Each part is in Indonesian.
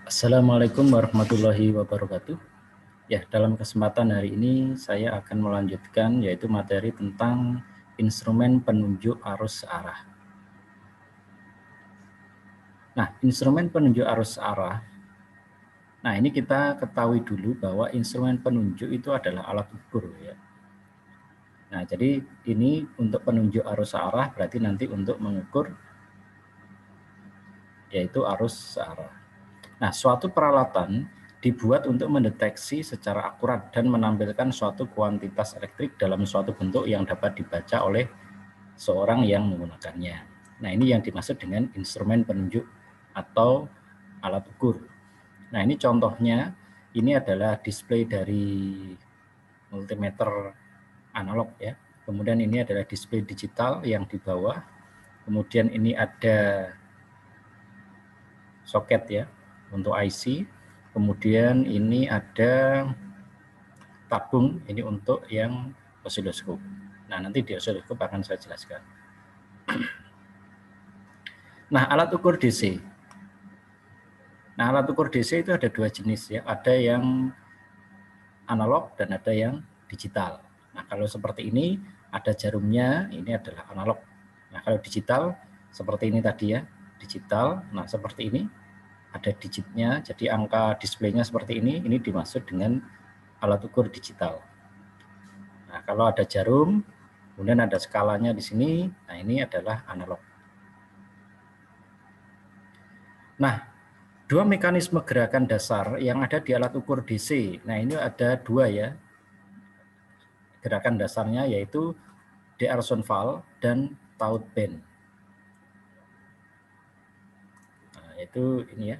Assalamualaikum warahmatullahi wabarakatuh. Ya, dalam kesempatan hari ini saya akan melanjutkan yaitu materi tentang instrumen penunjuk arus arah. Nah, instrumen penunjuk arus arah. Nah, ini kita ketahui dulu bahwa instrumen penunjuk itu adalah alat ukur ya. Nah, jadi ini untuk penunjuk arus arah berarti nanti untuk mengukur yaitu arus arah. Nah, suatu peralatan dibuat untuk mendeteksi secara akurat dan menampilkan suatu kuantitas elektrik dalam suatu bentuk yang dapat dibaca oleh seorang yang menggunakannya. Nah, ini yang dimaksud dengan instrumen penunjuk atau alat ukur. Nah, ini contohnya, ini adalah display dari multimeter analog ya. Kemudian ini adalah display digital yang di bawah. Kemudian ini ada soket ya untuk IC. Kemudian ini ada tabung ini untuk yang osiloskop. Nah, nanti di osiloskop akan saya jelaskan. Nah, alat ukur DC. Nah, alat ukur DC itu ada dua jenis ya. Ada yang analog dan ada yang digital. Nah, kalau seperti ini ada jarumnya, ini adalah analog. Nah, kalau digital seperti ini tadi ya, digital. Nah, seperti ini ada digitnya, jadi angka displaynya seperti ini dimaksud dengan alat ukur digital. Nah, kalau ada jarum, kemudian ada skalanya di sini, nah ini adalah analog. Nah, dua mekanisme gerakan dasar yang ada di alat ukur DC, nah ini ada dua ya, gerakan dasarnya yaitu D'Arson valve dan Taut bend. Nah, itu ini ya,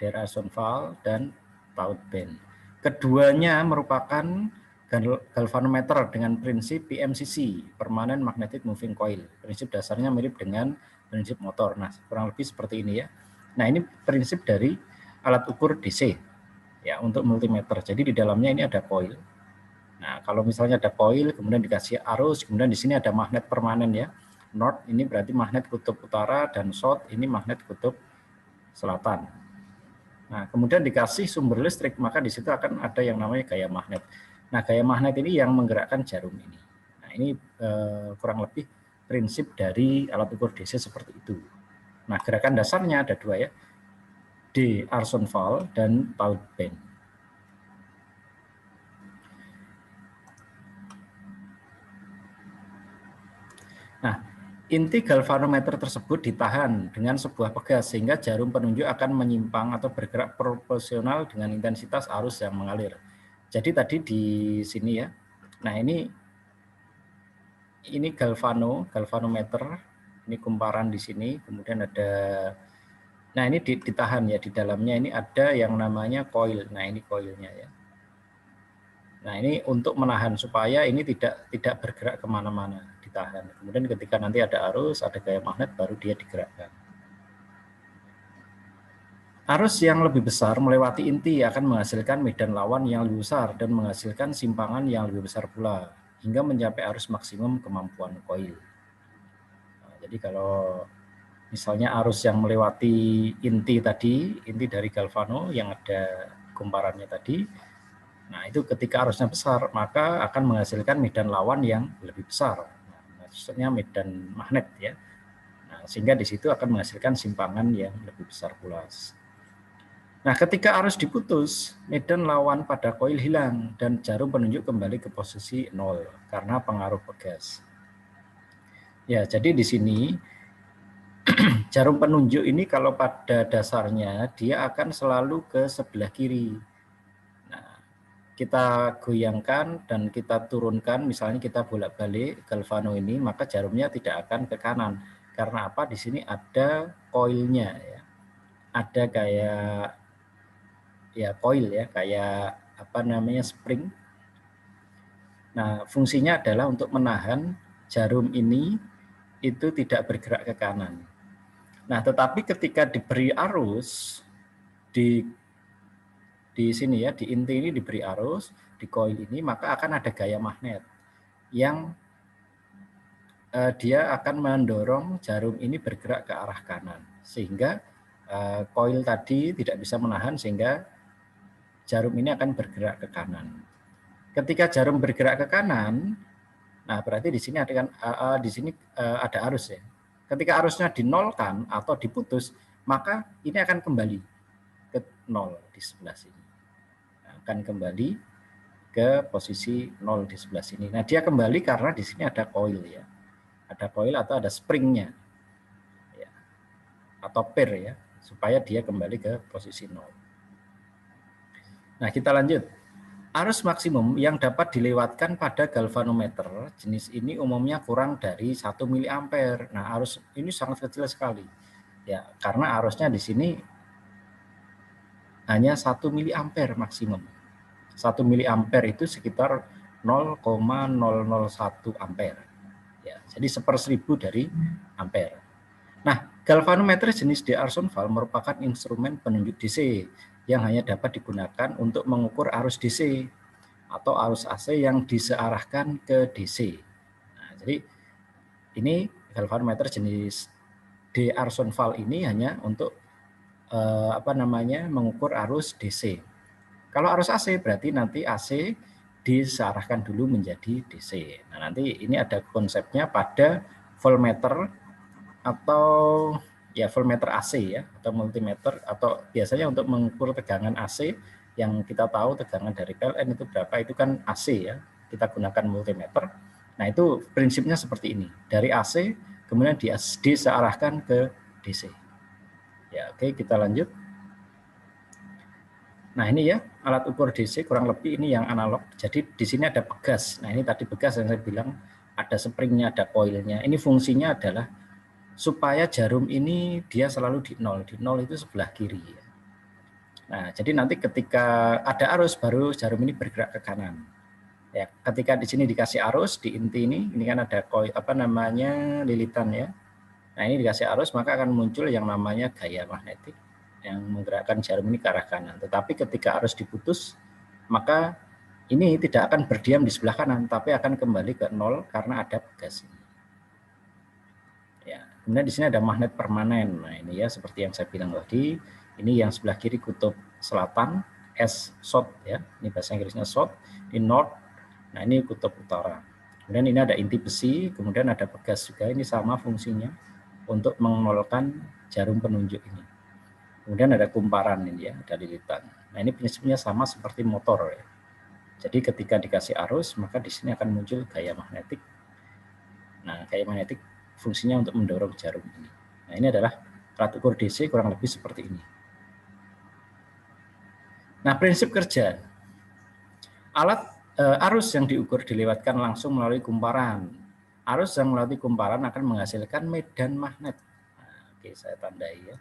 D'Arson valve dan Taut bend. Keduanya merupakan galvanometer dengan prinsip PMCC, Permanent Magnetic Moving Coil. Prinsip dasarnya mirip dengan prinsip motor. Nah, kurang lebih seperti ini ya. Nah, ini prinsip dari alat ukur DC ya untuk multimeter. Jadi di dalamnya ini ada coil. Nah, kalau misalnya ada coil, kemudian dikasih arus, kemudian di sini ada magnet permanen ya. North ini berarti magnet kutub utara dan south ini magnet kutub selatan. Nah, kemudian dikasih sumber listrik, maka di situ akan ada yang namanya gaya magnet. Nah, gaya magnet ini yang menggerakkan jarum ini. Nah, ini kurang lebih prinsip dari alat ukur DC seperti itu. Nah, gerakan dasarnya ada dua ya, D'Arson valve dan Taut bend. Nah, inti galvanometer tersebut ditahan dengan sebuah pegas sehingga jarum penunjuk akan menyimpang atau bergerak proporsional dengan intensitas arus yang mengalir. Jadi tadi di sini ya. Nah, ini galvanometer. Ini kumparan di sini, kemudian ada nah ini ditahan ya, di dalamnya ini ada yang namanya coil. Nah, ini coilnya ya. Nah, ini untuk menahan supaya ini tidak bergerak kemana-mana, ditahan. Kemudian ketika nanti ada arus, ada gaya magnet, baru dia digerakkan. Arus yang lebih besar melewati inti akan menghasilkan medan lawan yang lebih besar dan menghasilkan simpangan yang lebih besar pula, hingga mencapai arus maksimum kemampuan koil. Nah, jadi kalau misalnya arus yang melewati inti tadi, inti dari galvano yang ada kumparannya tadi, nah itu ketika arusnya besar, maka akan menghasilkan medan lawan yang lebih besar. Nah, maksudnya medan magnet ya. Nah, sehingga di situ akan menghasilkan simpangan yang lebih besar pula. Nah, ketika arus diputus, medan lawan pada koil hilang dan jarum penunjuk kembali ke posisi 0 karena pengaruh pegas. Ya, jadi di sini jarum penunjuk ini kalau pada dasarnya dia akan selalu ke sebelah kiri. Nah, kita goyangkan dan kita turunkan, misalnya kita bolak-balik galvano ini, maka jarumnya tidak akan ke kanan. Karena apa? Di sini ada koilnya ya. Ada kayak ya coil ya, kayak apa namanya spring. Nah, fungsinya adalah untuk menahan jarum ini itu tidak bergerak ke kanan. Nah, tetapi ketika diberi arus di sini ya, di inti ini diberi arus, di coil ini, maka akan ada gaya magnet yang dia akan mendorong jarum ini bergerak ke arah kanan, sehingga koil tadi tidak bisa menahan sehingga jarum ini akan bergerak ke kanan. Ketika jarum bergerak ke kanan, nah berarti di sini ada arus ya. Ketika arusnya dinolkan atau diputus, maka ini akan kembali ke nol di sebelah sini. Nah, akan kembali ke posisi nol di sebelah sini. Nah, dia kembali karena di sini ada koil ya. Ada koil atau ada springnya. Ya. Atau pair ya, supaya dia kembali ke posisi nol. Nah, kita lanjut. Arus maksimum yang dapat dilewatkan pada galvanometer jenis ini umumnya kurang dari 1 mA. Nah, arus ini sangat kecil sekali. Ya, karena arusnya di sini hanya 1 mA maksimum. 1 mA itu sekitar 0,001 ampere. Ya, jadi 1/1000 dari ampere. Nah, galvanometer jenis D'Arson valve merupakan instrumen penunjuk DC yang hanya dapat digunakan untuk mengukur arus DC atau arus AC yang disearahkan ke DC. Nah, jadi ini galvanometer jenis D'Arson valve ini hanya untuk mengukur arus DC. Kalau arus AC berarti nanti AC disearahkan dulu menjadi DC. Nah, nanti ini ada konsepnya pada voltmeter atau ya voltmeter AC ya, atau multimeter, atau biasanya untuk mengukur tegangan AC yang kita tahu tegangan dari PLN itu berapa, itu kan AC ya, kita gunakan multimeter. Nah, itu prinsipnya seperti ini, dari AC kemudian disearahkan ke DC. Ya, oke, kita lanjut. Nah, ini ya alat ukur DC kurang lebih ini yang analog. Jadi di sini ada pegas. Nah, ini tadi pegas yang saya bilang ada springnya, ada koilnya. Ini fungsinya adalah supaya jarum ini dia selalu di nol. Di nol itu sebelah kiri. Nah, jadi nanti ketika ada arus baru jarum ini bergerak ke kanan. Ya, ketika di sini dikasih arus di inti ini kan ada koil lilitan ya. Nah, ini dikasih arus maka akan muncul yang namanya gaya magnetik yang menggerakkan jarum ini ke arah kanan. Tetapi ketika arus diputus, maka ini tidak akan berdiam di sebelah kanan, tapi akan kembali ke nol karena ada pegas ini. Ya, kemudian di sini ada magnet permanen. Nah, ini ya seperti yang saya bilang tadi, ini yang sebelah kiri kutub selatan, S south ya. Ini bahasa Inggrisnya south, di north. Nah, ini kutub utara. Kemudian ini ada inti besi, kemudian ada pegas juga. Ini sama fungsinya untuk menolkan jarum penunjuk ini. Kemudian ada kumparan ini ya, ada lilitan. Nah, ini prinsipnya sama seperti motor ya. Jadi ketika dikasih arus, maka di sini akan muncul gaya magnetik. Nah, gaya magnetik fungsinya untuk mendorong jarum ini. Nah, ini adalah alat ukur DC kurang lebih seperti ini. Nah, prinsip kerja. Alat arus yang diukur dilewatkan langsung melalui kumparan. Arus yang melalui kumparan akan menghasilkan medan magnet. Nah, oke, saya tandai ya.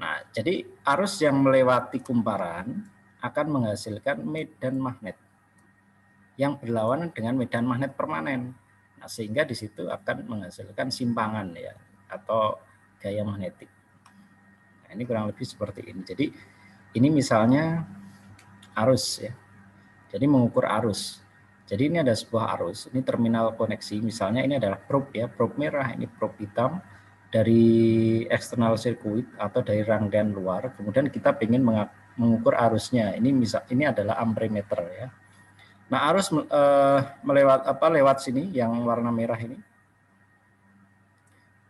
Nah, jadi arus yang melewati kumparan akan menghasilkan medan magnet yang berlawanan dengan medan magnet permanen. Nah, sehingga di situ akan menghasilkan simpangan ya, atau gaya magnetik. Nah, ini kurang lebih seperti ini. Jadi ini misalnya arus ya. Jadi mengukur arus. Jadi ini ada sebuah arus, ini terminal koneksi. Misalnya ini adalah probe ya, probe merah, ini probe hitam dari eksternal sirkuit atau dari rangkaian luar. Kemudian kita ingin mengukur arusnya. Ini adalah amperemeter ya. Nah, arus lewat sini yang warna merah ini.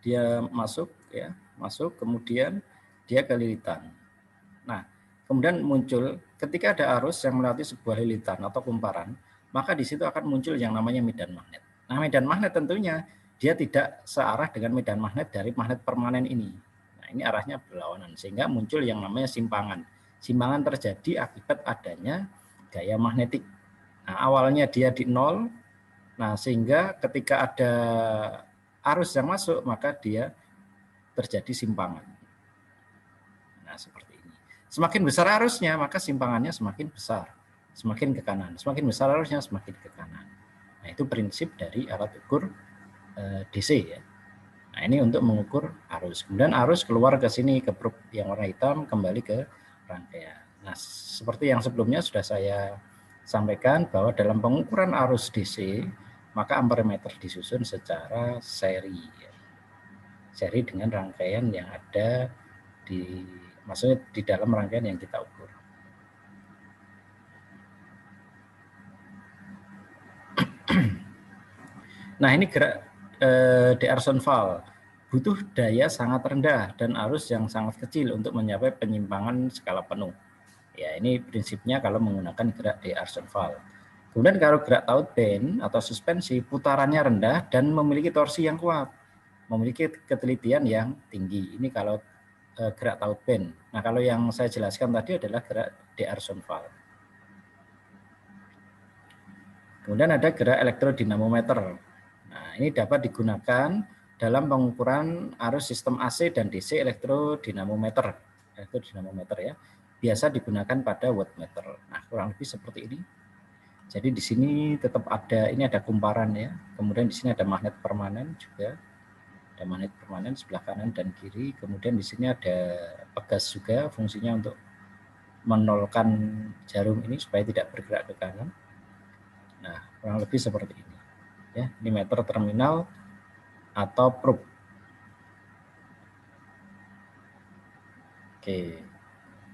Dia masuk ya, masuk kemudian dia ke lilitan. Nah, kemudian muncul ketika ada arus yang melewati sebuah lilitan atau kumparan, maka di situ akan muncul yang namanya medan magnet. Nah, medan magnet tentunya dia tidak searah dengan medan magnet dari magnet permanen ini. Nah, ini arahnya berlawanan sehingga muncul yang namanya simpangan. Simpangan terjadi akibat adanya gaya magnetik. Nah, awalnya dia di nol, nah sehingga ketika ada arus yang masuk maka dia terjadi simpangan. Nah, seperti ini. Semakin besar arusnya, maka simpangannya semakin besar, semakin ke kanan. Semakin besar arusnya, semakin ke kanan. Nah, itu prinsip dari alat ukur DC ya. Nah, ini untuk mengukur arus. Kemudian arus keluar ke sini ke probe yang warna hitam, kembali ke rangkaian. Nah, seperti yang sebelumnya sudah saya sampaikan bahwa dalam pengukuran arus DC, maka amperemeter disusun secara seri ya. Seri dengan rangkaian yang ada di maksudnya di dalam rangkaian yang kita ukur. Nah, ini gerak D'Arsonval butuh daya sangat rendah dan arus yang sangat kecil untuk mencapai penyimpangan skala penuh. Ya, ini prinsipnya kalau menggunakan gerak D'Arsonval. Kemudian kalau gerak taut band atau suspensi, putarannya rendah dan memiliki torsi yang kuat, memiliki ketelitian yang tinggi. Ini kalau gerak taut band. Nah, kalau yang saya jelaskan tadi adalah gerak D'Arsonval. Kemudian ada gerak elektrodinamometer. Nah, ini dapat digunakan dalam pengukuran arus sistem AC dan DC elektrodinamometer. Elektrodinamometer ya. Biasa digunakan pada wattmeter. Nah, kurang lebih seperti ini. Jadi di sini tetap ada, ini ada kumparan ya. Kemudian di sini ada magnet permanen juga. Ada magnet permanen sebelah kanan dan kiri. Kemudian di sini ada pegas juga, fungsinya untuk menolkan jarum ini supaya tidak bergerak ke kanan. Nah, kurang lebih seperti ini. Ya, ini meter terminal atau probe. Oke.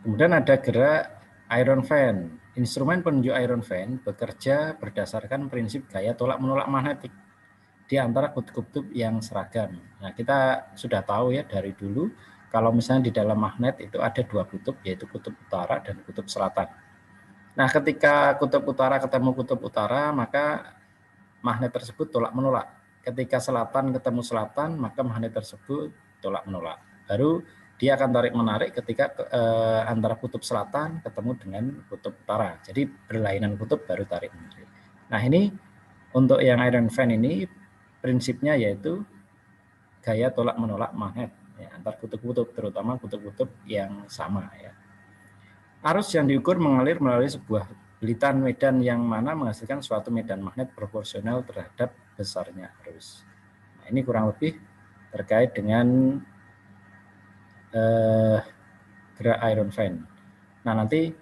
Kemudian ada gerak iron fan. Instrumen penunjuk iron fan bekerja berdasarkan prinsip gaya tolak-menolak magnetik di antara kutub-kutub yang seragam. Nah, kita sudah tahu ya dari dulu kalau misalnya di dalam magnet itu ada dua kutub, yaitu kutub utara dan kutub selatan. Nah, ketika kutub utara ketemu kutub utara, maka magnet tersebut tolak-menolak. Ketika selatan ketemu selatan, maka magnet tersebut tolak-menolak. Baru dia akan tarik-menarik ketika antara kutub selatan ketemu dengan kutub utara. Jadi berlainan kutub baru tarik-menarik. Nah, ini untuk yang iron fan ini prinsipnya yaitu gaya tolak-menolak magnet ya, antar kutub-kutub, terutama kutub-kutub yang sama ya. Arus yang diukur mengalir melalui sebuah belitan medan yang mana menghasilkan suatu medan magnet proporsional terhadap besarnya arus. Nah, ini kurang lebih terkait dengan gerak iron fan. Nah, nanti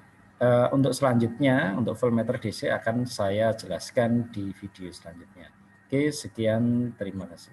untuk selanjutnya, untuk voltmeter DC akan saya jelaskan di video selanjutnya. Oke, sekian, terima kasih.